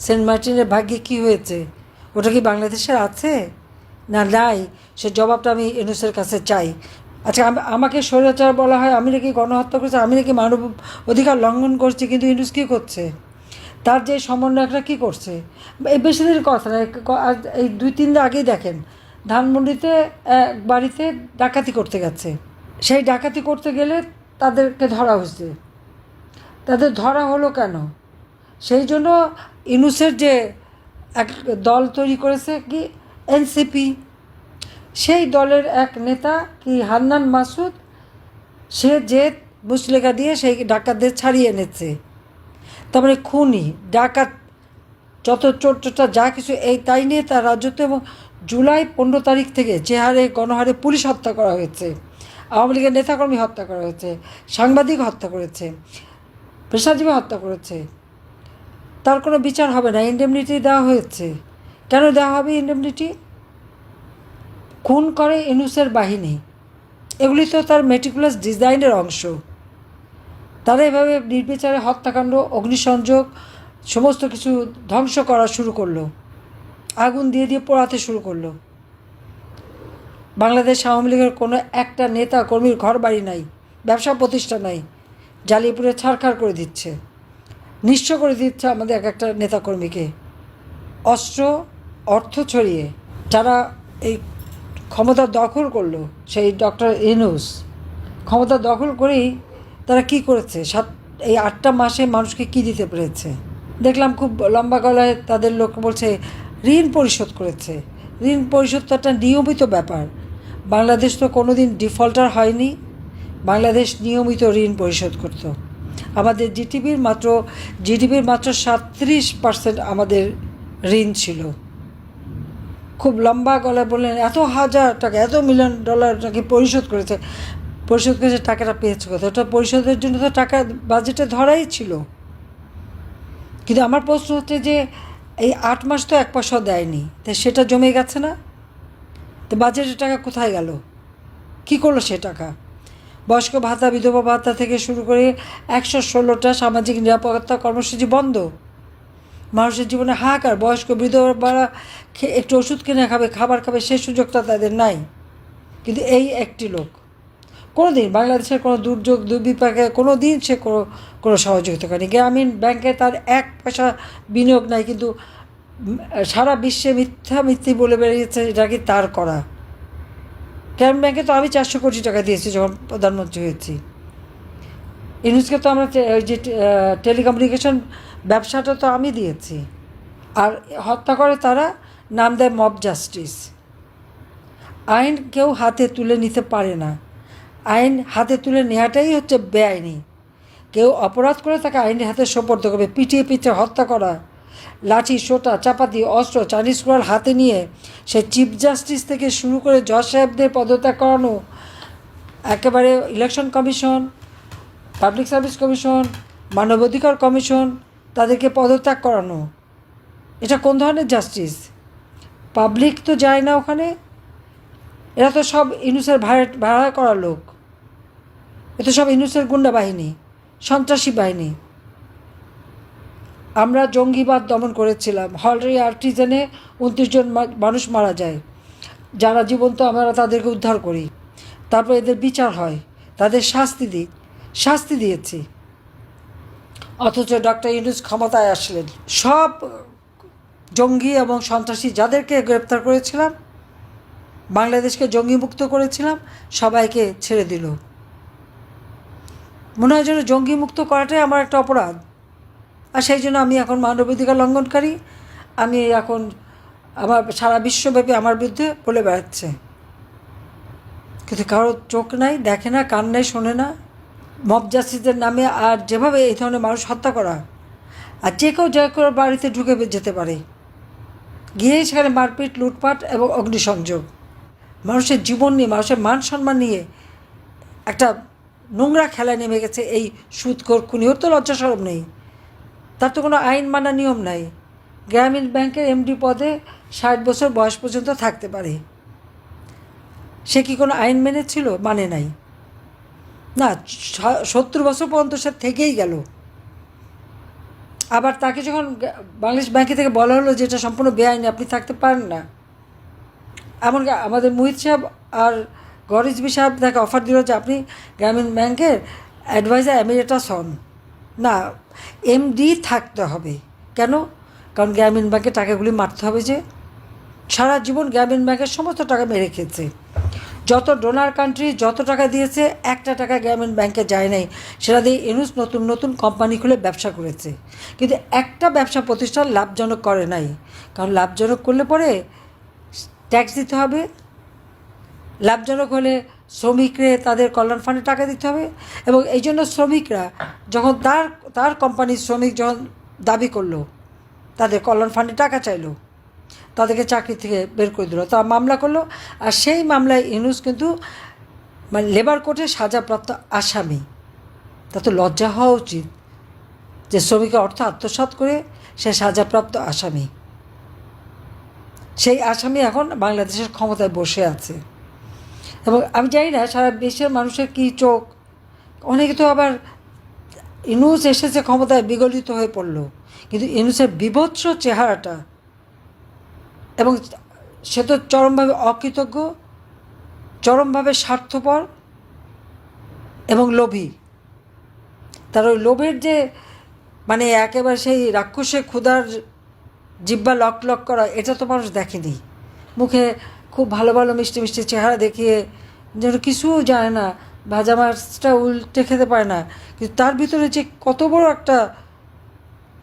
Saint মার্টিনের ভাগ্যে কি হয়েছে? ওটা কি বাংলাদেশের আছে না নাই? সে জবাবটা আমি ইউনূসের কাছে চাই। আচ্ছা, আমাকে স্বৈরাচার বলা হয়, আমি নাকি গণহত্যা করছি, আমি নাকি মানব অধিকার লঙ্ঘন করছি, কিন্তু ইউনূস কী করছে? তার যে সমন্বয়করা কী করছে? এই বেশি দিনের কথা না, এই 2-3 দিন আগেই দেখেন ধানমন্ডিতে এক বাড়িতে ডাকাতি করতে গেছে। সেই ডাকাতি করতে গেলে তাদেরকে ধরা হয়েছে। তাদের ধরা হলো কেন? সেই জন্য ইউনূসের যে এক দল তৈরি করেছে কি এনসিপি, সেই দলের এক নেতা কি হান্নান মাসুদ, সে যে মুচলেখা দিয়ে সেই ডাকাতদের ছাড়িয়ে এনেছে। তার মানে খুনি ডাকাত যত চোরটা যা কিছু এই তাই নিয়ে তার রাজত্ব। এবং জুলাই 15 তারিখ থেকে যে হারে গণহারে পুলিশ হত্যা করা হয়েছে, আওয়ামী লীগের নেতাকর্মী হত্যা করা হয়েছে, সাংবাদিক হত্যা করেছে, পেশাজীবী হত্যা করেছে, তার কোনো বিচার হবে না। ইন্ডেমনিটি দেওয়া হয়েছে। কেন দেওয়া হবে ইন্ডেমনিটি? খুন করে ইউনূসের বাহিনী, এগুলি তো তার মেটিকুলাস ডিজাইনের অংশ। তারা এভাবে নির্বিচারে হত্যাকাণ্ড, অগ্নিসংযোগ, সমস্ত কিছু ধ্বংস করা শুরু করলো, আগুন দিয়ে দিয়ে পোড়াতে শুরু করলো। বাংলাদেশ আওয়ামী লীগের কোনো একটা নেতা কর্মীর ঘর বাড়ি নাই, ব্যবসা প্রতিষ্ঠান নাই, জ্বালিয়ে পুড়ে ছারখার করে দিচ্ছে, নিঃস্ব করে দিচ্ছে আমাদের এক একটা নেতাকর্মীকে। অস্ত্র অর্থ ছড়িয়ে যারা এই ক্ষমতা দখল করলো, সেই ডক্টর ইউনূস ক্ষমতা দখল করেই তারা কি করেছে? এই 8টা মাসে মানুষকে কি দিতে পেরেছে? দেখলাম খুব লম্বা গলায় তাদের লোক বলছে ঋণ পরিশোধ করেছে। ঋণ পরিশোধ তো একটা নিয়মিত ব্যাপার। বাংলাদেশ তো কোনো দিন ডিফল্টার হয়নি। বাংলাদেশ নিয়মিত ঋণ পরিশোধ করত। আমাদের জিডিপির মাত্র 37% আমাদের ঋণ ছিল। খুব লম্বা গলায় বললেন এত হাজার টাকা, এত মিলিয়ন ডলার নাকি পরিশোধ করেছে। পরিশোধ করেছে, টাকাটা পেয়েছে কোথায়? ওটা পরিশোধের জন্য তো টাকা বাজেটে ধরাই ছিল। কিন্তু আমার প্রশ্ন হচ্ছে যে এই 8 মাস তো 1 পয়সাও দেয়নি, তাই সেটা জমে গেছে না? তো বাজেটের টাকা কোথায় গেল? কি করলো সে টাকা? বয়স্ক ভাতা, বিধবা ভাতা থেকে শুরু করে 116টা সামাজিক নিরাপত্তা কর্মসূচি বন্ধ। মানুষের জীবনে হাহাকার। বয়স্ক বিধবারা একটু ওষুধ কিনে খাবে, খাবার খাবে, সেই সুযোগটা তাদের নাই। কিন্তু এই একটি লোক কোনো দিন বাংলাদেশের কোনো দুর্যোগ দুর্বিপাকে কোনো দিন সে কোনো সহযোগিতা করেনি। গ্রামীণ ব্যাংকে তার 1 পয়সা বিনিয়োগ নাই, কিন্তু সারা বিশ্বে মিথ্যি বলে বেরিয়েছে এটা কি তার করা। গ্রামীণ ব্যাংকে তো আমি 400 কোটি টাকা দিয়েছি যখন প্রধানমন্ত্রী হয়েছি। ইউনূসকে তো আমরা ওই যে টেলিকমিউনিকেশন ব্যবসাটা তো আমি দিয়েছি। আর হত্যা করে তারা, নাম দেয় মব জাস্টিস। আইন কেউ হাতে তুলে নিতে পারে না। আইন হাতে তুলে নেওয়াটাই হচ্ছে বেআইনি। কেউ অপরাধ করে তাকে আইনের হাতে সোপর্দ করবে। পিটিয়ে পিটিয়ে হত্যা করা, লাঠি, সোটা, চাপাতি, অস্ত্র, চাইনিজ কুড়াল হাতে নিয়ে সে চিফ জাস্টিস থেকে শুরু করে জজ সাহেবদের পদত্যাগ করানো, একেবারে election commission, public service commission, মানবাধিকার কমিশন, তাদেরকে পদত্যাগ করানো, এটা কোন ধরনের জাস্টিস? পাবলিক তো যায় না ওখানে। এরা তো সব ইউনূসের ভাড়া করা লোক। এ তো সব ইউনূসের গুন্ডা বাহিনী, সন্ত্রাসী বাহিনী। আমরা জঙ্গিবাদ দমন করেছিলাম। হলরি আর্টিজানে 29 জন মানুষ মারা যায়। যারা জীবন্ত আমরা তাদেরকে উদ্ধার করি, তারপর এদের বিচার হয়, তাদের শাস্তি দিয়েছি। অথচ ডক্টর ইউনূস ক্ষমতায় আসলেন, সব জঙ্গি এবং সন্ত্রাসী যাদেরকে গ্রেপ্তার করেছিলাম, বাংলাদেশকে জঙ্গিমুক্ত করেছিলাম, সবাইকে ছেড়ে দিল। মনে হয় যেন জঙ্গিমুক্ত করাটাই আমার একটা অপরাধ। আর সেই জন্য আমি এখন মানবাধিকার লঙ্ঘনকারী। আমি এখন আমার সারা বিশ্বব্যাপী আমার বিরুদ্ধে বলে বেড়াচ্ছে। কিন্তু কারো চোখ নাই, দেখে না, কান নাই, শোনে না। মব জাস্টিসের নামে আর যেভাবে এই ধরনের মানুষ হত্যা করা, আর যে কেউ বাড়িতে ঢুকে যেতে পারে, গিয়েই সেখানে মারপিট, লুটপাট এবং অগ্নিসংযোগ। মানুষের জীবন নিয়ে, মানুষের মান সম্মান নিয়ে একটা নোংরা খেলায় নেমে গেছে এই সুদখোর খুনি। ওর তো লজ্জা শরম নেই, তার তো কোনো আইন মানা নিয়ম নাই। গ্রামীণ ব্যাংকের এমডি পদে 60 বছর বয়স পর্যন্ত থাকতে পারে। সে কি কোনো আইন মেনেছিল? মানে নাই না। 70 বছর পর্যন্ত সে থেকেই গেল। আবার তাকে যখন বাংলাদেশ ব্যাংকে থেকে বলা হলো যে এটা সম্পূর্ণ বেআইনি, আপনি থাকতে পারেন না, এমনকি আমাদের মুহিত সাহেব আর গরিজবি সাহেব তাকে অফার দিল যে আপনি গ্রামীণ ব্যাংকের অ্যাডভাইজার এমিরেটাস হন। না, এমডি থাকতে হবে। কেন? কারণ গ্রামীণ ব্যাংকের টাকাগুলি মারতে হবে, যে সারা জীবন গ্রামীণ ব্যাংকের সমস্ত টাকা মেরে খেয়েছে। যত ডোনার কান্ট্রি যত টাকা দিয়েছে, একটা টাকা গ্রামীণ ব্যাংকে যায় নাই। সেটা দিয়ে ইউনূস নতুন নতুন কোম্পানি খুলে ব্যবসা করেছে, কিন্তু একটা ব্যবসা প্রতিষ্ঠান লাভজনক করে নাই। কারণ লাভজনক করলে পরে ট্যাক্স দিতে হবে, লাভজনক হলে শ্রমিকরে তাদের কল্যাণ ফান্ডে টাকা দিতে হবে। এবং এই জন্য শ্রমিকরা যখন তার কোম্পানির শ্রমিক যখন দাবি করলো, তাদের কল্যাণ ফান্ডে টাকা চাইলো, তাদেরকে চাকরি থেকে বের করে দিল, তারা মামলা করলো। আর সেই মামলায় ইউনূস কিন্তু মানে লেবার কোর্টে সাজাপ্রাপ্ত আসামি। তা তো লজ্জা হওয়া উচিত যে শ্রমিকের অর্থ আত্মসাৎ করে সে সাজাপ্রাপ্ত আসামি। সেই আসামি এখন বাংলাদেশের ক্ষমতায় বসে আছে। এবং আমি জানি না সারা দেশের মানুষের কী চোখ, অনেকে তো আবার ইউনূস এসেছে ক্ষমতায় বিগলিত হয়ে পড়লো, কিন্তু ইউনূসের বিভৎস চেহারাটা, এবং সে তো চরমভাবে অকৃতজ্ঞ, চরমভাবে স্বার্থপর এবং লোভী। তার ওই লোভের যে মানে একেবারে সেই রাক্ষসে ক্ষুধার জিব্বা লক লক করা, এটা তো মানুষ দেখেনি। মুখে খুব ভালো ভালো মিষ্টি মিষ্টি চেহারা দেখিয়ে যেন কিছু জানে না, ভাজা মাছটা উল্টে খেতে পারে না, কিন্তু তার ভিতরে যে কত বড় একটা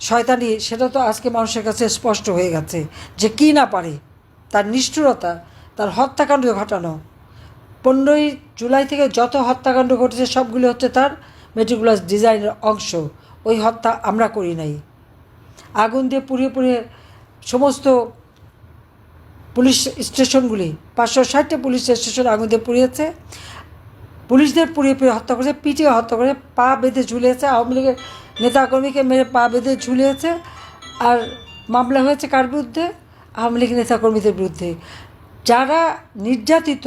শয়তানি, সেটা তো আজকে মানুষের কাছে স্পষ্ট হয়ে গেছে যে কী না পারে। তার নিষ্ঠুরতা, তার হত্যাকাণ্ড ঘটানো, 15ই জুলাই থেকে যত হত্যাকাণ্ড ঘটেছে সবগুলি হচ্ছে তার মেটিকুলাস ডিজাইনের অংশ। ওই হত্যা আমরা করি নাই। আগুন দিয়ে পুড়িয়ে পুড়িয়ে সমস্ত পুলিশ স্টেশনগুলি, 560টা পুলিশ স্টেশন আগুন দিয়ে পুড়িয়েছে, পুলিশদের পুড়িয়ে পুড়িয়ে হত্যা করেছে, পিটিয়ে হত্যা করে পা বেঁধে ঝুলিয়েছে, আওয়ামী লীগের নেতাকর্মীকে মেরে পা বেঁধে ঝুলিয়েছে। আর মামলা হয়েছে কার বিরুদ্ধে? আওয়ামী লীগ নেতাকর্মীদের বিরুদ্ধে। যারা নির্যাতিত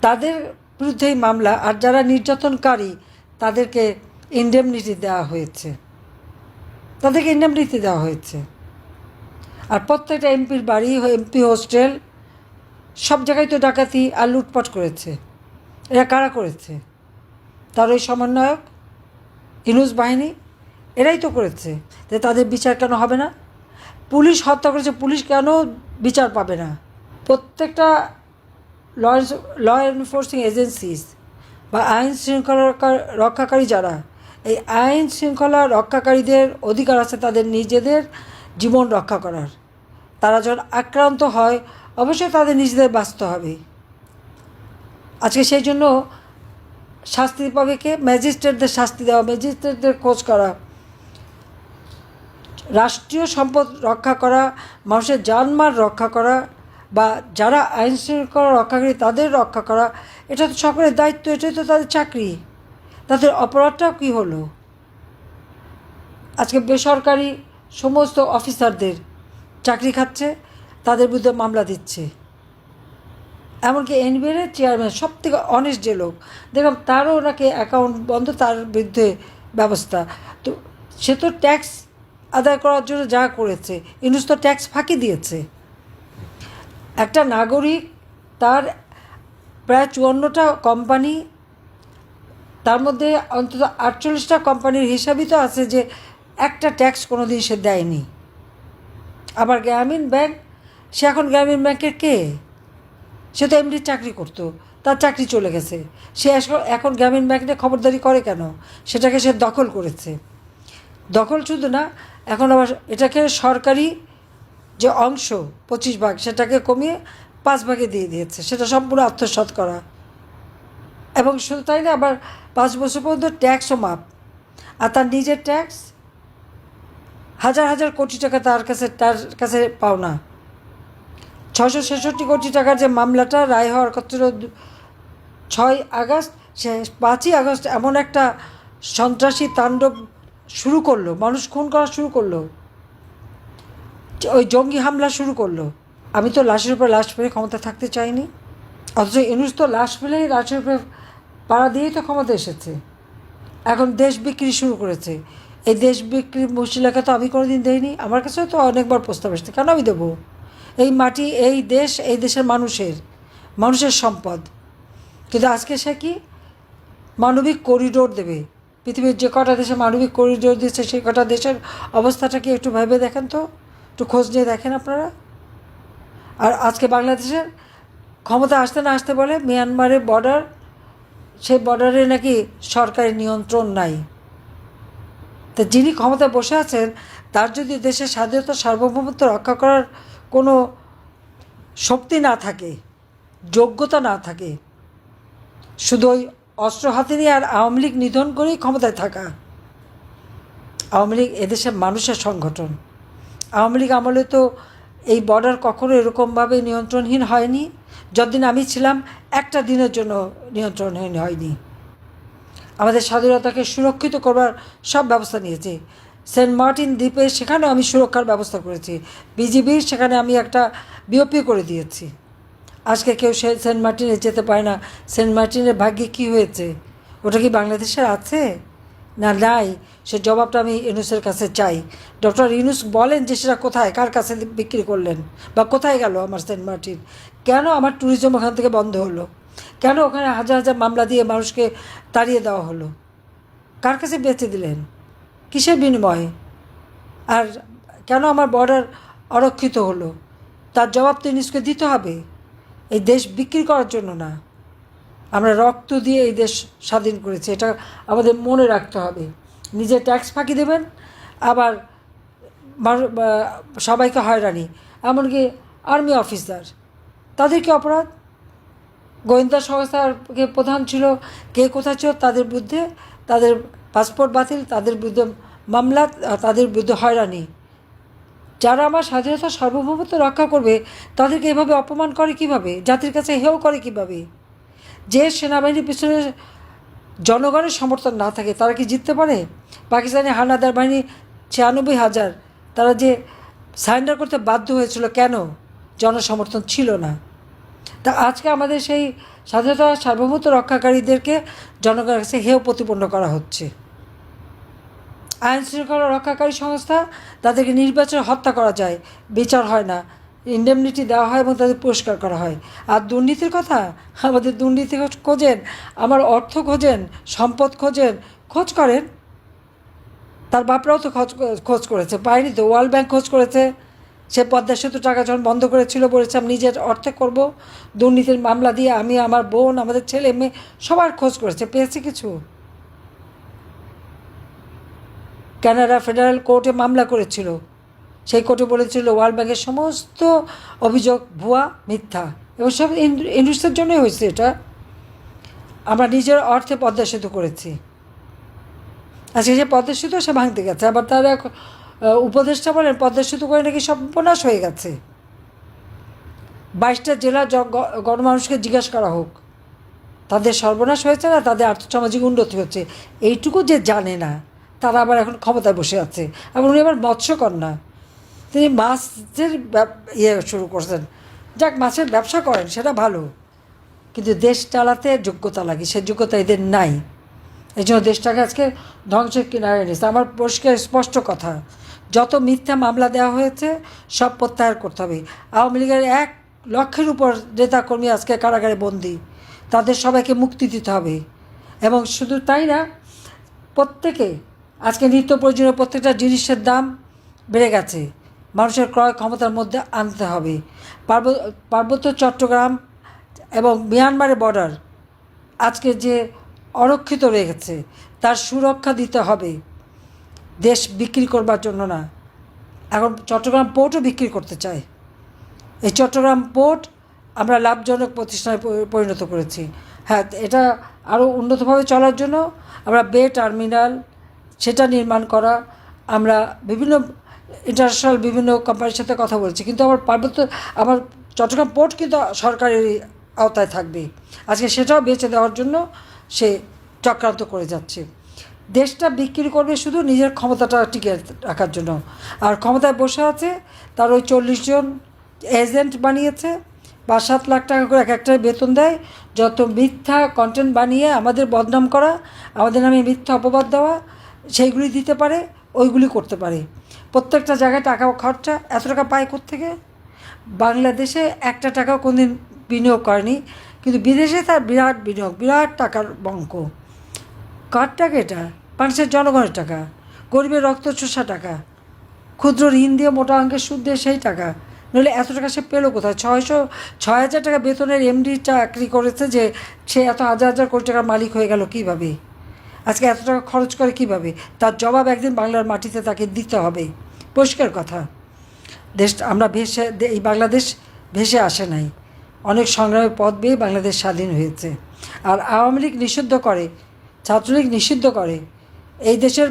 তাদের বিরুদ্ধেই মামলা, আর যারা নির্যাতনকারী তাদেরকে ইন্ডেমনিটি দেওয়া হয়েছে, আর প্রত্যেকটা এমপির বাড়ি, এমপি হোস্টেল, সব জায়গায় তো ডাকাতি আর লুটপাট করেছে। এরা কারা করেছে? তার ওই সমন্বয়ক ইউনূস বাহিনী, এরাই তো করেছে। যে তাদের বিচার কেন হবে না? পুলিশ হত্যা করেছে, পুলিশ কেন বিচার পাবে না? প্রত্যেকটা ল এনফোর্সিং এজেন্সিস বা আইন শৃঙ্খলা রক্ষাকারী যারা, এই আইন শৃঙ্খলা রক্ষাকারীদের অধিকার আছে তাদের নিজেদের জীবন রক্ষা করার। তারা যখন আক্রান্ত হয় অবশ্যই তাদের নিজেদের বাঁচতে হবে। আজকে সেই জন্য শাস্তি পাবে কে? ম্যাজিস্ট্রেটদের শাস্তি দেওয়া, ম্যাজিস্ট্রেটদের খোঁজ করা, রাষ্ট্রীয় সম্পদ রক্ষা করা, মানুষের জানমাল রক্ষা করা, বা যারা আইন শৃঙ্খলা রক্ষাকারী তাদের রক্ষা করা, এটা তো সকলের দায়িত্ব, এটাই তো তাদের চাকরি। তাদের অপরাধটাও কী হলো? আজকে বেসরকারি সমস্ত অফিসারদের চাকরি খাচ্ছে, তাদের বিরুদ্ধে মামলা দিচ্ছে। এমনকি এনবিআর চেয়ারম্যান, সব থেকে অনেস্ট যে লোক, দেখলাম তারও নাকি অ্যাকাউন্ট বন্ধ, তার বিরুদ্ধে ব্যবস্থা। তো সে তো ট্যাক্স আদায় করার জন্য যা করেছে, ইউনূস তো ট্যাক্স ফাঁকি দিয়েছে। একটা নাগরিক, তার প্রায় 54টা কোম্পানি, তার মধ্যে অন্তত 48টা কোম্পানির হিসাবই তো আছে যে একটা ট্যাক্স কোনো দিন সে দেয়নি। আবার গ্রামীণ ব্যাংক, সে এখন গ্রামীণ ব্যাংকের কে? সে তো এমডি চাকরি করতো, তার চাকরি চলে গেছে, সে এখন গ্রামীণ ব্যাংক নিয়ে খবরদারি করে কেন? সেটাকে সে দখল করেছে। দখল শুধু না, এখন আবার এটাকে সরকারি যে অংশ 25 ভাগ, সেটাকে কমিয়ে 5 ভাগে দিয়ে দিয়েছে। সেটা সম্পূর্ণ আত্মসাৎ করা। এবং শুধু তাই না, আবার 5 বছর পর্যন্ত ট্যাক্সও মাপ। আর তার নিজের ট্যাক্স হাজার হাজার কোটি টাকা তার কাছে পাওনা। 666 কোটি টাকার যে মামলাটা রায় হওয়ার কথা ছিল 6 আগস্ট, সে 5ই আগস্ট এমন একটা সন্ত্রাসী তাণ্ডব শুরু করলো, মানুষ খুন করা শুরু করলো, ওই জঙ্গি হামলা শুরু করলো। আমি তো লাশের উপর লাশ ফেলে ক্ষমতা থাকতে চাইনি, অথচ ইউনূস তো লাশ ফেলেই লাশের উপরে পাড়া দিয়েই তো ক্ষমতা এসেছে। এখন দেশ বিক্রি শুরু করেছে। এই দেশ বিক্রি মশিলাকে তো আমি কোনোদিন দেইনি, আমার কাছেও তো অনেকবার প্রস্তাব এসেছে, কেন আমি দেবো? এই মাটি, এই দেশ, এই দেশের মানুষের সম্পদ। কিন্তু আজকে সে কি মানবিক করিডোর দেবে? পৃথিবীর যে কটা দেশে মানবিক করিডোর দিচ্ছে সেই কটা দেশের অবস্থাটা কি একটু ভেবে দেখেন তো, একটু খোঁজ নিয়ে দেখেন আপনারা। আর আজকে বাংলাদেশের ক্ষমতা আসতে না আসতে বলে মিয়ানমারের বর্ডার, সেই বর্ডারে নাকি সরকারি নিয়ন্ত্রণ নাই। তা যিনি ক্ষমতায় বসে আছেন তার যদি দেশের স্বাধীনতা সার্বভৌমত্ব রক্ষা করার কোনো শক্তি না থাকে, যোগ্যতা না থাকে, শুধু ওই অস্ত্র হাতে নিয়ে আর আওয়ামী লীগ নিধন করেই ক্ষমতায় থাকা। আওয়ামী লীগ এদেশের মানুষের সংগঠন। আওয়ামী লীগ আমলে তো এই বর্ডার কখনো এরকমভাবে নিয়ন্ত্রণহীন হয়নি। যতদিন আমি ছিলাম একটা দিনের জন্য নিয়ন্ত্রণহীন হয়নি। আমাদের স্বাধীনতাকে সুরক্ষিত করবার সব ব্যবস্থা নিয়েছি। সেন্ট মার্টিন দ্বীপে সেখানেও আমি সুরক্ষার ব্যবস্থা করেছি। বিজিবির সেখানে আমি একটা বিওপি করে দিয়েছি। আজকে কেউ সেন্ট মার্টিনে যেতে পারে না। সেন্ট মার্টিনের ভাগ্যে কী হয়েছে? ওটা কি বাংলাদেশের আছে না নাই? সে জবাবটা আমি ইউনুসের কাছে চাই। ডক্টর ইউনুস বলেন যে সেটা কোথায়, কার কাছে বিক্রি করলেন, বা কোথায় গেল আমার সেন্ট মার্টিন? কেন আমার ট্যুরিজম ওখান থেকে বন্ধ হলো? কেন ওখানে হাজার হাজার মামলা দিয়ে মানুষকে তাড়িয়ে দেওয়া হলো? কার কাছে বেচে দিলেন? কিসের বিনিময়ে? আর কেন আমার বর্ডার অরক্ষিত হলো? তার জবাব তো ইউনুসকে দিতে হবে। এই দেশ বিক্রি করার জন্য না, আমরা রক্ত দিয়ে এই দেশ স্বাধীন করেছি, এটা আমাদের মনে রাখতে হবে। নিজে ট্যাক্স ফাঁকি দেবেন, আবার সবাইকে হয়রানি, এমনকি আর্মি অফিসার, তাদের কি অপরাধ? গোয়েন্দা সংস্থার প্রধান ছিল, কে কোথায় ছিল, তাদের বিরুদ্ধে তাদের পাসপোর্ট বাতিল, তাদের বিরুদ্ধে মামলা, তাদের বিরুদ্ধে হয়রানি। যারা আমার স্বাধীনতা সার্বভৌমত্ব রক্ষা করবে তাদেরকে এভাবে অপমান করে কিভাবে? জাতির কাছে হেয় করে কিভাবে? যে সেনাবাহিনীর পিছনে জনগণের সমর্থন না থাকে তারা কি জিততে পারে? পাকিস্তানি হানাদার বাহিনী 96,000, তারা যে সারেন্ডার করতে বাধ্য হয়েছিল কেন? জনসমর্থন ছিল না। তা আজকে আমাদের সেই স্বাধীনতা সার্বভৌমত্ব রক্ষাকারীদেরকে জনগণের কাছে হেয় প্রতিপন্ন করা হচ্ছে। আইন শৃঙ্খলা রক্ষাকারী সংস্থা, তাদেরকে নির্বাচনে হত্যা করা যায়, বিচার হয় না, ইন্ডেমনিটি দেওয়া হয় এবং তাদের পুরস্কার করা হয়। আর দুর্নীতির কথা, আমাদের দুর্নীতি খোঁজেন, আমার অর্থ খোঁজেন, সম্পদ খোঁজেন, খোঁজ করেন। তার বাপরাও তো খোঁজ করেছে, পায়নি তো। ওয়ার্ল্ড ব্যাংক খোঁজ করেছে। সে পদ্মা সেতু টাকা যখন বন্ধ করেছিল বলেছে আমি নিজের অর্থে করব, দুর্নীতির মামলা দিয়ে আমি, আমার বোন, আমাদের ছেলে মেয়ে সবার খোঁজ করেছে, পেয়েছে কিছু? কানাডা ফেডারেল কোর্টে মামলা করেছিল, সেই কোর্টে বলেছিল ওয়ার্ল্ড ব্যাংকের সমস্ত অভিযোগ ভুয়া, মিথ্যা, এবং সব ইন্ডাস্ট্রির জন্যই হয়েছে এটা। আমরা নিজের অর্থে পদ্মা সেতু করেছি। আজকে সে পদ্মা সেতু সে ভাঙতে গেছে, আবার তারা উপদেষ্টা বলেন পদ্মা সেতু করে নাকি সর্বনাশ হয়ে গেছে। 22টা জেলা গণমানুষকে জিজ্ঞাসা করা হোক, তাদের সর্বনাশ হয়েছে না তাদের আর্থসামাজিক উন্নতি হচ্ছে, এইটুকু যে জানে না তারা আবার এখন ক্ষমতায় বসে আছে। এবং উনি আবার মৎস্যকন্যা, তিনি মাছের শুরু করছেন। যাক, মাছের ব্যবসা করেন সেটা ভালো, কিন্তু দেশ চালাতে যোগ্যতা লাগে, সে যোগ্যতা এদের নাই। এই জন্য দেশটাকে আজকে ধ্বংসের কিনারে এনেছে। আমার পরিষ্কার স্পষ্ট কথা, যত মিথ্যা মামলা দেওয়া হয়েছে সব প্রত্যাহার করতে হবে। আওয়ামী লীগের 1 লক্ষের উপর নেতাকর্মী আজকে কারাগারে বন্দী, তাদের সবাইকে মুক্তি দিতে হবে। এবং শুধু তাই না, প্রত্যেকে আজকে নিত্য প্রয়োজনীয় প্রত্যেকটা জিনিসের দাম বেড়ে গেছে, মানুষের ক্রয় ক্ষমতার মধ্যে আনতে হবে। পার্বত্য চট্টগ্রাম এবং মিয়ানমারের বর্ডার আজকে যে অরক্ষিত রয়ে গেছে, তার সুরক্ষা দিতে হবে, দেশ বিক্রি করবার জন্য না। এখন চট্টগ্রাম পোর্টও বিক্রি করতে চায়। এই চট্টগ্রাম পোর্ট আমরা লাভজনক প্রতিষ্ঠানে পরিণত করেছি। হ্যাঁ, এটা আরও উন্নতভাবে চলার জন্য আমরা বে টার্মিনাল সেটা নির্মাণ করা, আমরা বিভিন্ন ইন্টারন্যাশনাল বিভিন্ন কোম্পানির সাথে কথা বলছি, কিন্তু আমার চট্টগ্রাম পোর্ট কিন্তু সরকারের আওতায় থাকবে। আজকে সেটাও বেঁচে দেওয়ার জন্য সে চক্রান্ত করে যাচ্ছে। দেশটা বিক্রি করবে শুধু নিজের ক্ষমতাটা টিকে রাখার জন্য। আর ক্ষমতায় বসে আছে, তার ওই 40 জন এজেন্ট বানিয়েছে, 5-7 লাখ টাকা করে এক একটার বেতন দেয়, যত মিথ্যা কন্টেন্ট বানিয়ে আমাদের বদনাম করা, আমাদের নামে মিথ্যা অপবাদ দেওয়া, সেইগুলি দিতে পারে, ওইগুলি করতে পারে। প্রত্যেকটা জায়গায় টাকা খরচা, এত টাকা পায় কোত্থেকে? বাংলাদেশে একটা টাকাও কোনদিন বিনিয়োগ করেনি, কিন্তু বিদেশে তার বিরাট বিনিয়োগ, বিরাট টাকার বঙ্ক। কার টাকা এটা? মানুষের জনগণের টাকা, গরিবের রক্ত চোষা টাকা, ক্ষুদ্র ঋণ দিয়ে মোটা অঙ্কের সুদ দিয়ে সেই টাকা। নইলে এত টাকা সে পেলো কোথায়? 6,000 টাকা বেতনের এমডি চাকরি করেছে, যে সে এত হাজার হাজার কোটি টাকার মালিক হয়ে গেল কীভাবে? আজকে এত টাকা খরচ করে কীভাবে? তার জবাব একদিন বাংলার মাটিতে তাকে দিতে হবে। পরিষ্কার কথা। আমরা এই বাংলাদেশ ভেসে আসে নাই, অনেক সংগ্রামের পথ বেয়ে বাংলাদেশ স্বাধীন হয়েছে। আর আওয়ামী লীগ নিষিদ্ধ করে, ছাত্রলীগ নিষিদ্ধ করে, এই দেশের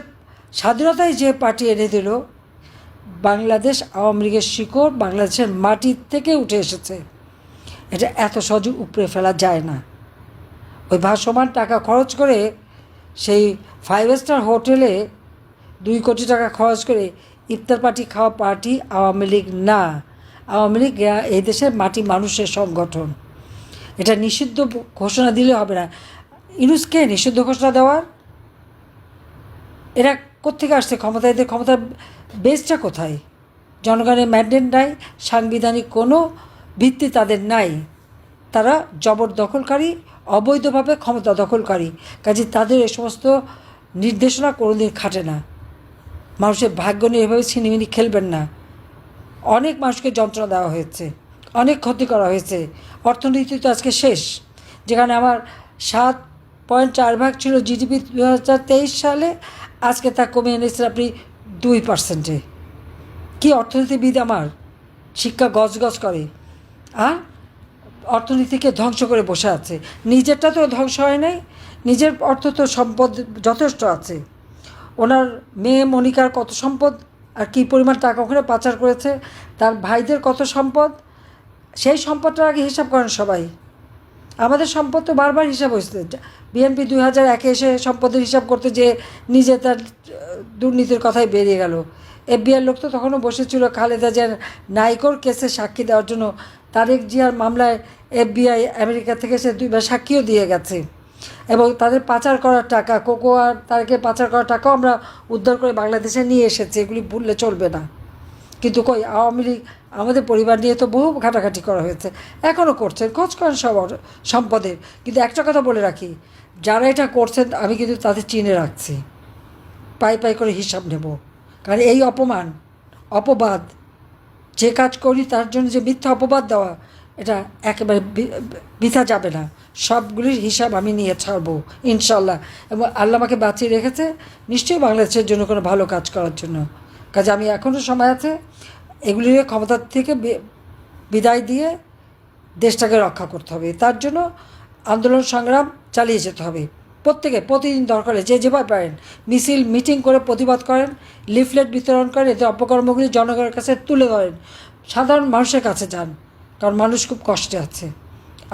স্বাধীনতায় যে পার্টি এনে দিল, বাংলাদেশ আওয়ামী লীগের শিকড় বাংলাদেশের মাটির থেকে উঠে এসেছে। এটা এত সহজে উপড়ে ফেলা যায় না। ওই ভাসমান টাকা খরচ করে সেই 5 স্টার হোটেলে 2 কোটি টাকা খরচ করে ইফতার পার্টি খাওয়া পার্টি আওয়ামী লীগ না। আওয়ামী লীগ এই দেশের মাটি মানুষের সংগঠন। এটা নিষিদ্ধ ঘোষণা দিলে হবে না। ইউনুসকে নিষিদ্ধ ঘোষণা দেওয়ার, এরা কোত্থেকে আসছে ক্ষমতা? এদের ক্ষমতার বেসটা কোথায়? জনগণের ম্যান্ডেট নাই, সাংবিধানিক কোনো ভিত্তি তাদের নাই। তারা জবরদখলকারী, অবৈধভাবে ক্ষমতা দখলকারী। কাজে তাদের এ সমস্ত নির্দেশনা কোনোদিন খাটে না। মানুষের ভাগ্য নিয়ে এভাবে ছিনিমিনি খেলবেন না। অনেক মানুষকে যন্ত্রণা দেওয়া হয়েছে, অনেক ক্ষতি করা হয়েছে। অর্থনীতি তো আজকে শেষ। যেখানে আমার 7.4 ভাগ ছিল জিডিপি 2023 সালে, আজকে তা কমে এনেছেন আপনি 2%। কি অর্থনীতিবিদ আমার? শিক্ষা গজগজ করে, আর অর্থনীতিকে ধ্বংস করে বসে আছে। নিজেরটা তো ধ্বংস হয় নাই, নিজের অর্থ তো সম্পদ যথেষ্ট আছে। ওনার মেয়ে মনিকার কত সম্পদ, আর কী পরিমাণ টাকা ওখানে পাচার করেছে, তার ভাইদের কত সম্পদ, সেই সম্পদটার আগে হিসাব করেন সবাই। আমাদের সম্পদ তো বারবার হিসাব হয়েছে। বিএনপি 2001-এ এসে সম্পদের হিসাব করতে, যে নিজে তার দুর্নীতির কথাই বেরিয়ে গেল। এফবিআইয়ের লোক তো তখনও বসেছিল খালেদা জিয়ার নাইকোর কেসে সাক্ষী দেওয়ার জন্য। তারেক জিয়ার মামলায় এফবিআই আমেরিকা থেকে সে 2বার সাক্ষীও দিয়ে গেছে। এবং তাদের পাচার করার টাকা, কোকো আর তারেকের পাচার করার টাকাও আমরা উদ্ধার করে বাংলাদেশে নিয়ে এসেছি। এগুলি ভুললে চলবে না। কিন্তু কই, আওয়ামী লীগ আমাদের পরিবার নিয়ে তো বহু ঘাটাঘাটি করা হয়েছে, এখনও করছেন, খোঁজ করেন সব সম্পদের। কিন্তু একটা কথা বলে রাখি, যারা এটা করছেন আমি কিন্তু তাদের চিনে রাখছি, পাই করে হিসাব নেব। কারণ এই অপমান, অপবাদ, যে কাজ করি তার জন্য যে মিথ্যা অপবাদ দেওয়া, এটা একেবারে বৃথা যাবে না। সবগুলির হিসাব আমি নিয়ে ছাড়বো ইনশাল্লাহ। এবং আল্লাহ আমাকে বাঁচিয়ে রেখেছে নিশ্চয়ই বাংলাদেশের জন্য কোনো ভালো কাজ করার জন্য। কাজে আমি এখনও সময় আছে, এগুলির ক্ষমতার থেকে বিদায় দিয়ে দেশটাকে রক্ষা করতে হবে। তার জন্য আন্দোলন সংগ্রাম চালিয়ে যেতে হবে। প্রত্যেকে প্রতিদিন দরকার হলে যে যেভাবে পারেন মিছিল মিটিং করে প্রতিবাদ করেন, লিফলেট বিতরণ করেন, এতে অপকর্মগুলি জনগণের কাছে তুলে ধরেন, সাধারণ মানুষের কাছে যান। কারণ মানুষ খুব কষ্টে আছে।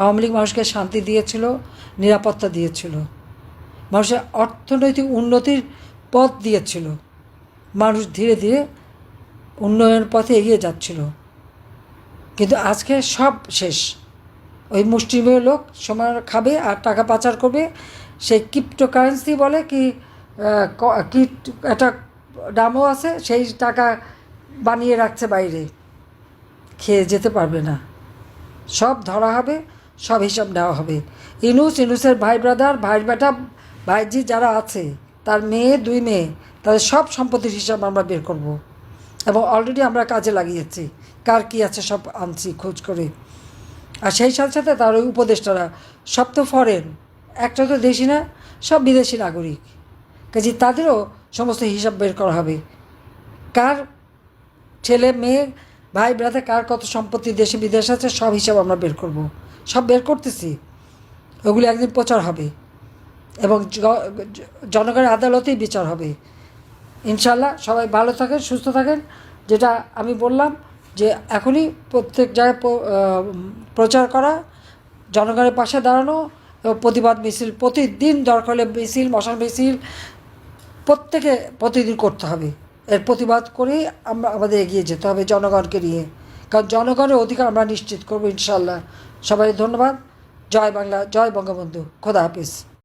আওয়ামী লীগ মানুষকে শান্তি দিয়েছিল, নিরাপত্তা দিয়েছিল, মানুষের অর্থনৈতিক উন্নতির পথ দিয়েছিল, মানুষ ধীরে ধীরে উন্নয়নের পথে এগিয়ে যাচ্ছিল। কিন্তু আজকে সব শেষ। ওই মুষ্টিমেয় লোক সময় খাবে আর টাকা পাচার করবে। সেই ক্রিপ্টোকারেন্সি বলে কি একটা দামও আছে, সেই টাকা বানিয়ে রাখছে বাইরে, খেয়ে যেতে পারবে না। সব ধরা হবে, সব হিসাব নেওয়া হবে। ইনুসের ভাই ব্রাদার, ভাই বেটা, ভাইজি যারা আছে, তার মেয়ে 2 মেয়ে, তাদের সব সম্পত্তির হিসাব আমরা বের করব। এবং অলরেডি আমরা কাজে লাগিয়েছি, কার কী আছে সব আনছি খোঁজ করে। আর সেই সাথে সাথে তার ওই উপদেষ্টারা সব তো ফরেন, একটা তো দেশি না, সব বিদেশি নাগরিক। কাজে তাদেরও সমস্ত হিসাব বের করা হবে। কার ছেলে মেয়ে ভাই ব্রাদার কার কত সম্পত্তি দেশে বিদেশে আছে, সব হিসাব আমরা বের করব। সব বের করতেছি, ওগুলি একদিন প্রচার হবে এবং জনগণের আদালতেই বিচার হবে ইনশাল্লাহ। সবাই ভালো থাকেন, সুস্থ থাকেন। যেটা আমি বললাম যে এখনই প্রত্যেক জায়গায় প্রচার করা, জনগণের পাশে দাঁড়ানো এবং প্রতিবাদ মিছিল প্রতিদিন দরকার হলে মিছিল, মশাল মিছিল প্রত্যেকে প্রতিদিন করতে হবে। এর প্রতিবাদ করেই আমাদের এগিয়ে যেতে হবে জনগণকে নিয়ে। কারণ জনগণের অধিকার আমরা নিশ্চিত করবো ইনশাল্লাহ। সবাই ধন্যবাদ। জয় বাংলা, জয় বঙ্গবন্ধু, খোদা হাফিজ।